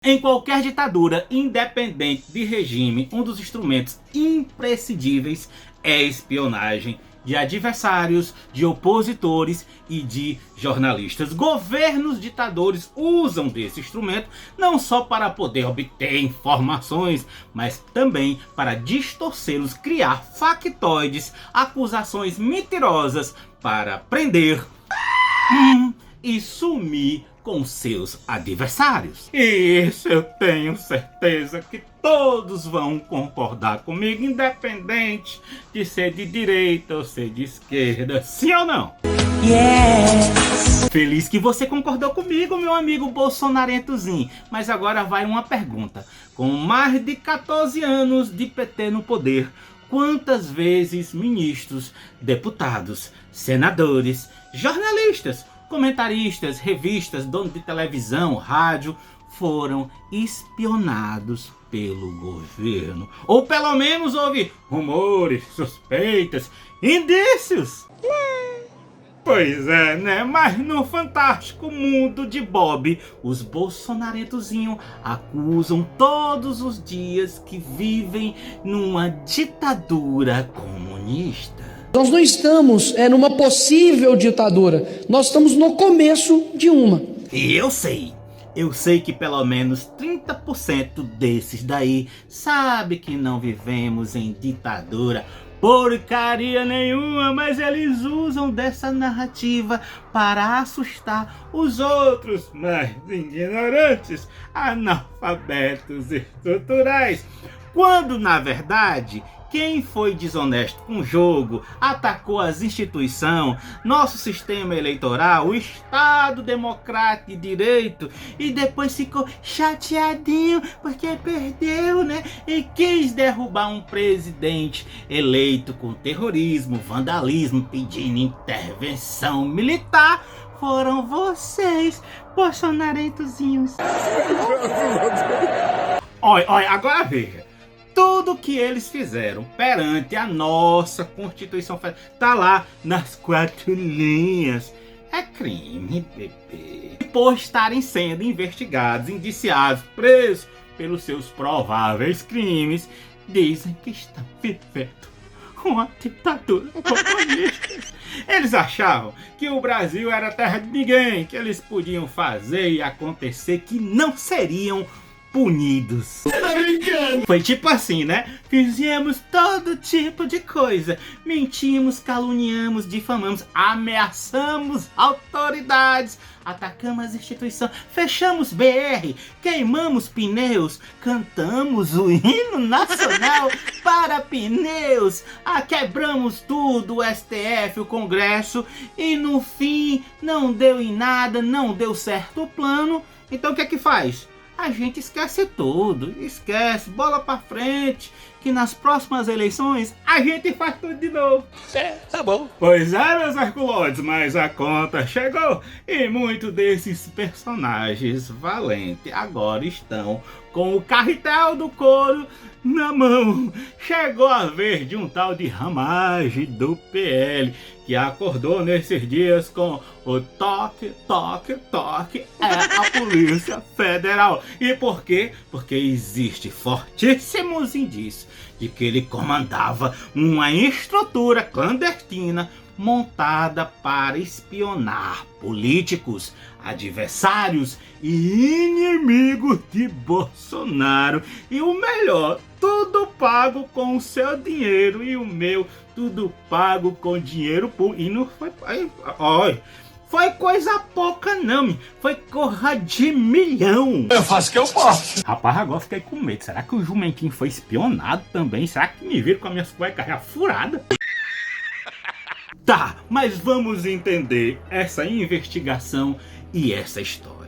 Em qualquer ditadura, independente de regime, um dos instrumentos imprescindíveis é a espionagem de adversários, de opositores e de jornalistas. Governos ditadores usam desse instrumento não só para poder obter informações, mas também para distorcê-los, criar factoides, acusações mentirosas para prender e sumir com seus adversários. E isso eu tenho certeza que todos vão concordar comigo, independente de ser de direita ou ser de esquerda, sim ou não? Yes. Feliz que você concordou comigo, meu amigo bolsonarentozinho. Mas agora vai uma pergunta. Com mais de 14 anos de PT no poder, quantas vezes ministros, deputados, senadores, jornalistas, comentaristas, revistas, donos de televisão, rádio, foram espionados pelo governo? Ou pelo menos houve rumores, suspeitas, indícios? Pois é, né? Mas no fantástico mundo de Bob, os bolsonarentozinhos acusam todos os dias que vivem numa ditadura comunista. Nós não estamos numa possível ditadura, nós estamos no começo de uma. E eu sei que pelo menos 30% desses daí sabe que não vivemos em ditadura porcaria nenhuma, mas eles usam dessa narrativa para assustar os outros mais ignorantes, analfabetos estruturais, quando na verdade quem foi desonesto com o jogo, atacou as instituições, nosso sistema eleitoral, o Estado democrático e direito, e depois ficou chateadinho porque perdeu, né? E quis derrubar um presidente eleito com terrorismo, vandalismo, pedindo intervenção militar, foram vocês, bolsonarentozinhos. Olha, agora veja. Tudo que eles fizeram perante a nossa Constituição Federal tá lá nas 4 linhas. É crime, bebê. Por estarem sendo investigados, indiciados, presos pelos seus prováveis crimes, dizem que estão vivendo uma ditadura comunista. Eles achavam que o Brasil era terra de ninguém, que eles podiam fazer e acontecer, que não seriam punidos. Tá brincando? Foi tipo assim, né? Fizemos todo tipo de coisa. Mentimos, caluniamos, difamamos, ameaçamos autoridades, atacamos as instituições, fechamos BR, queimamos pneus, cantamos o hino nacional para pneus, quebramos tudo, o STF, o Congresso, e no fim não deu em nada, não deu certo o plano. Então o que é que faz? A gente esquece tudo, esquece, bola pra frente, que nas próximas eleições a gente faz tudo de novo. É, tá bom. Pois é, meus herculoides, mas a conta chegou e muitos desses personagens valentes agora estão com o carretel do couro na mão. Chegou a vez de um tal de Ramagem do PL, que acordou nesses dias com o toque, toque, toque, é a Polícia Federal. E por quê? Porque existe fortíssimos indícios de que ele comandava uma estrutura clandestina montada para espionar políticos, adversários e inimigos de Bolsonaro. E o melhor, tudo pago com o seu dinheiro e o meu, tudo pago com dinheiro público. E não foi... Olha, foi coisa pouca não, foi corra de milhão. Eu faço o que eu posso. Rapaz, agora fiquei com medo. Será que o jumentinho foi espionado também? Será que me viram com as minhas cuecas já furadas? Tá, mas vamos entender essa investigação e essa história.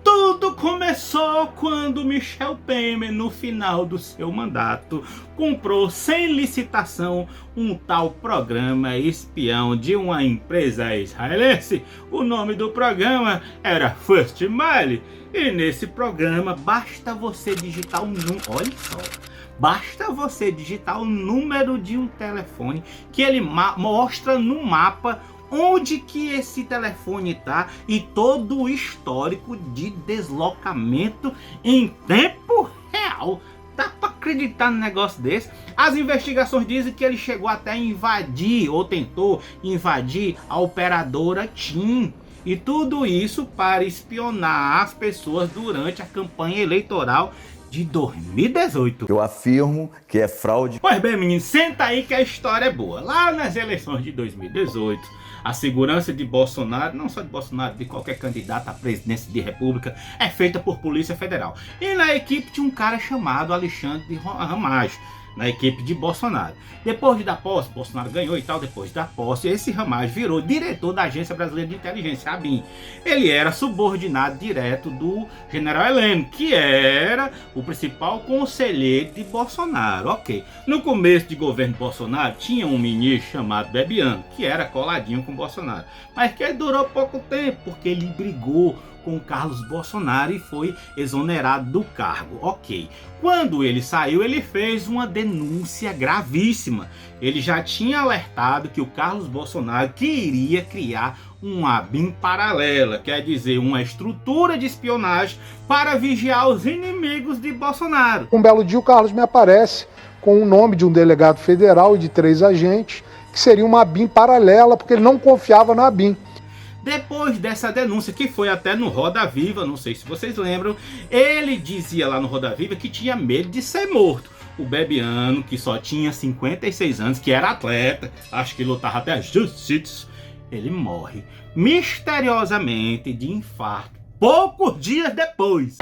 Tudo começou quando Michel Temer, no final do seu mandato, comprou sem licitação um tal programa espião de uma empresa israelense. O nome do programa era First Mile. E nesse programa basta você digitar um número, olha só, basta você digitar o número de um telefone que ele mostra no mapa onde que esse telefone tá e todo o histórico de deslocamento em tempo real. Dá pra acreditar num negócio desse? As investigações dizem que ele chegou até a invadir, ou tentou invadir, a operadora TIM. E tudo isso para espionar as pessoas durante a campanha eleitoral de 2018. Eu afirmo que é fraude. Pois bem, menino, senta aí que a história é boa. Lá nas eleições de 2018... a segurança de Bolsonaro, não só de Bolsonaro, de qualquer candidato à presidência de república, é feita por Polícia Federal. E na equipe tinha um cara chamado Alexandre Ramagem, na equipe de Bolsonaro. Depois de dar posse, Bolsonaro ganhou e tal, depois da posse, esse Ramagem virou diretor da Agência Brasileira de Inteligência, ABIN. Ele era subordinado direto do general Heleno, que era o principal conselheiro de Bolsonaro, ok. No começo de governo Bolsonaro, tinha um ministro chamado Bebiano, que era coladinho com Bolsonaro, mas que ele durou pouco tempo, porque ele brigou com Carlos Bolsonaro e foi exonerado do cargo, ok. Quando ele saiu, ele fez uma denúncia gravíssima. Ele já tinha alertado que o Carlos Bolsonaro queria criar uma ABIN paralela, quer dizer, uma estrutura de espionagem para vigiar os inimigos de Bolsonaro. Um belo dia o Carlos me aparece com o nome de um delegado federal e de 3 agentes, que seria uma ABIN paralela, porque ele não confiava na ABIN. Depois dessa denúncia, que foi até no Roda Viva, não sei se vocês lembram, ele dizia lá no Roda Viva que tinha medo de ser morto. O Bebiano, que só tinha 56 anos, que era atleta, acho que lutava até jiu-jitsu, ele morre misteriosamente de infarto poucos dias depois.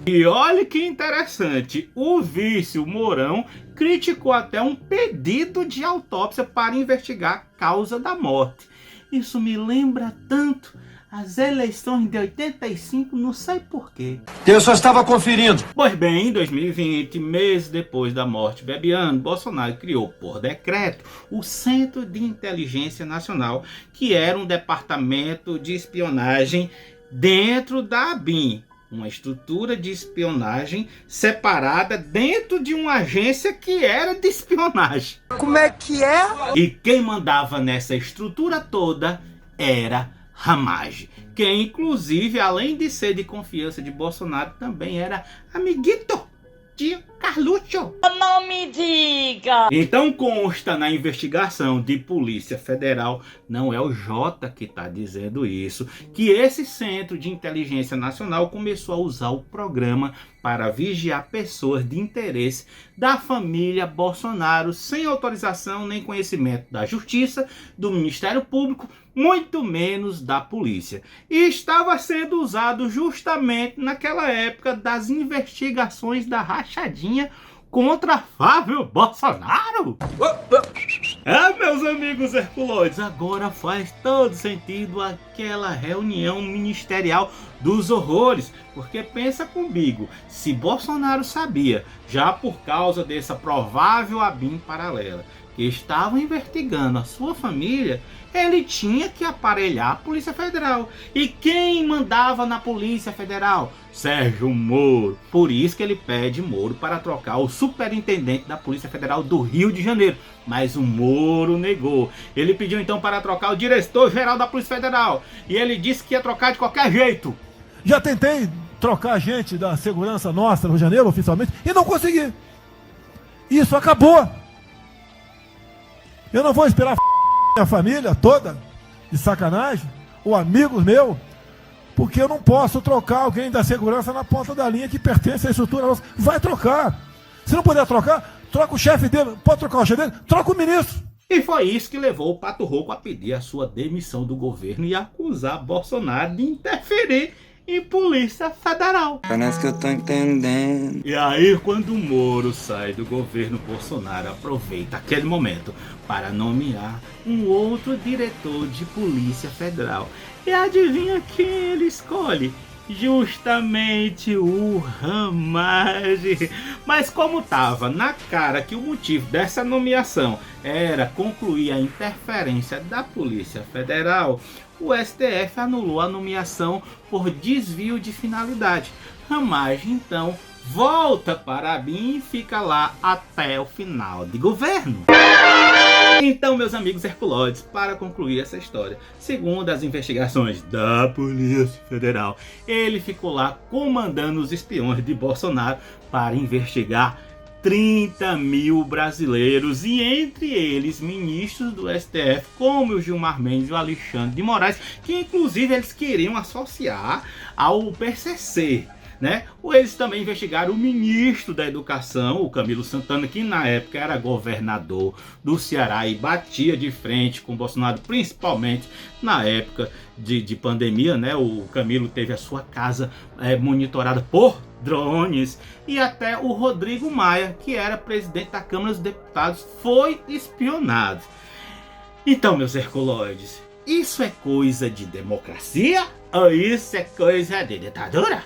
E olha que interessante, o vice, o Mourão, criticou até um pedido de autópsia para investigar a causa da morte. Isso me lembra tanto as eleições de 85, não sei porquê. Eu só estava conferindo. Pois bem, em 2020, meses depois da morte de Bebiano, Bolsonaro criou por decreto o Centro de Inteligência Nacional, que era um departamento de espionagem dentro da ABIN. Uma estrutura de espionagem separada dentro de uma agência que era de espionagem. Como é que é? E quem mandava nessa estrutura toda era Ramagem, que inclusive, além de ser de confiança de Bolsonaro, também era amiguito de Carluxo. Não me diga! Então consta na investigação de Polícia Federal, não é o Jota que está dizendo isso, que esse Centro de Inteligência Nacional começou a usar o programa para vigiar pessoas de interesse da família Bolsonaro, sem autorização nem conhecimento da Justiça, do Ministério Público, muito menos da polícia. E estava sendo usado justamente naquela época das investigações da rachadinha contra Fábio Bolsonaro. Meus amigos herculoides, agora faz todo sentido aquela reunião ministerial dos horrores, porque pensa comigo, se Bolsonaro sabia, já por causa dessa provável ABIN paralela, que estavam investigando a sua família, ele tinha que aparelhar a Polícia Federal. E quem mandava na Polícia Federal? Sérgio Moro. Por isso que ele pede Moro para trocar o superintendente da Polícia Federal do Rio de Janeiro. Mas o Moro negou. Ele pediu então para trocar o diretor-geral da Polícia Federal. E ele disse que ia trocar de qualquer jeito. Já tentei trocar a gente da segurança nossa no Rio de Janeiro, oficialmente, e não consegui. Isso acabou. Eu não vou esperar minha família toda, de sacanagem, ou amigos meus, porque eu não posso trocar alguém da segurança na ponta da linha que pertence à estrutura nossa. Vai trocar. Se não puder trocar, troca o chefe dele. Pode trocar o chefe dele? Troca o ministro. E foi isso que levou o Pato Rouco a pedir a sua demissão do governo e acusar Bolsonaro de interferir em Polícia Federal. Parece que eu tô entendendo. E aí, quando o Moro sai do governo Bolsonaro, aproveita aquele momento para nomear um outro diretor de Polícia Federal. E adivinha quem ele escolhe? Justamente o Ramagem. Mas como estava na cara que o motivo dessa nomeação era concluir a interferência da Polícia Federal, o STF anulou a nomeação por desvio de finalidade. Ramagem então volta para a ABIN e fica lá até o final de governo. Então, meus amigos herculoides, para concluir essa história, segundo as investigações da Polícia Federal, ele ficou lá comandando os espiões de Bolsonaro para investigar 30 mil brasileiros, e entre eles ministros do STF como o Gilmar Mendes e o Alexandre de Moraes, que inclusive eles queriam associar ao PCC, né? Eles também investigaram o ministro da Educação, o Camilo Santana, que na época era governador do Ceará e batia de frente com o Bolsonaro, principalmente na época de pandemia, né? O Camilo teve a sua casa monitorada por drones, e até o Rodrigo Maia, que era presidente da Câmara dos Deputados, foi espionado. Então, meus herculoides, isso é coisa de democracia ou isso é coisa de ditadura?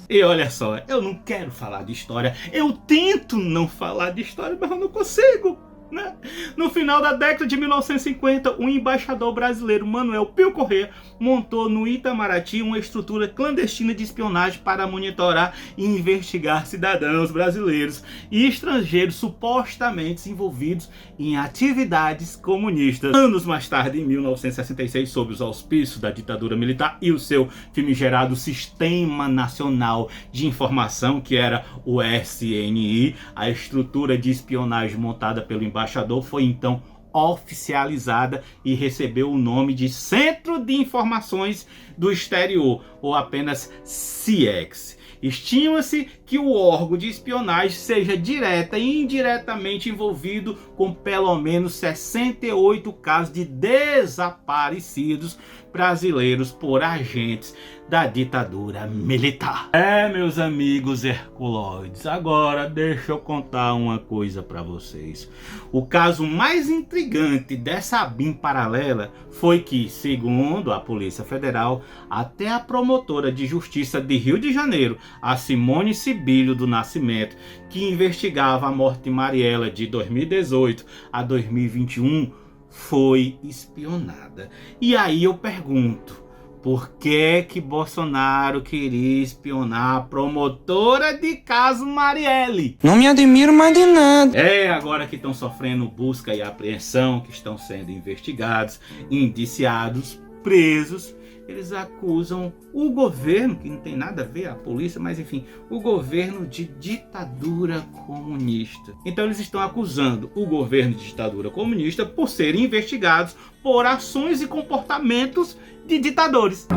E olha só, eu não quero falar de história, eu tento não falar de história, mas eu não consigo, né? No final da década de 1950, o embaixador brasileiro Manuel Pio Corrêa montou no Itamaraty uma estrutura clandestina de espionagem para monitorar e investigar cidadãos brasileiros e estrangeiros supostamente envolvidos em atividades comunistas. Anos mais tarde, em 1966, sob os auspícios da ditadura militar e o seu famigerado Sistema Nacional de Informação, que era o SNI, a estrutura de espionagem montada pelo embaixador foi então oficializada e recebeu o nome de Centro de Informações do Exterior, ou apenas CIEX. Estima-se que o órgão de espionagem seja direta e indiretamente envolvido com pelo menos 68 casos de desaparecidos brasileiros por agentes da ditadura militar. Meus amigos herculoides, agora deixa eu contar uma coisa para vocês. O caso mais intrigante dessa ABIN paralela foi que, segundo a Polícia Federal, até a promotora de justiça de Rio de Janeiro, a Simone Sibilho do Nascimento, que investigava a morte de Marielle de 2018 a 2021, foi espionada. E aí eu pergunto, por que Bolsonaro queria espionar a promotora de caso Marielle? Não me admiro mais de nada. Agora que estão sofrendo busca e apreensão, que estão sendo investigados, indiciados, presos, eles acusam o governo, que não tem nada a ver, a polícia, mas enfim, o governo de ditadura comunista. Então eles estão acusando o governo de ditadura comunista por serem investigados por ações e comportamentos de ditadores.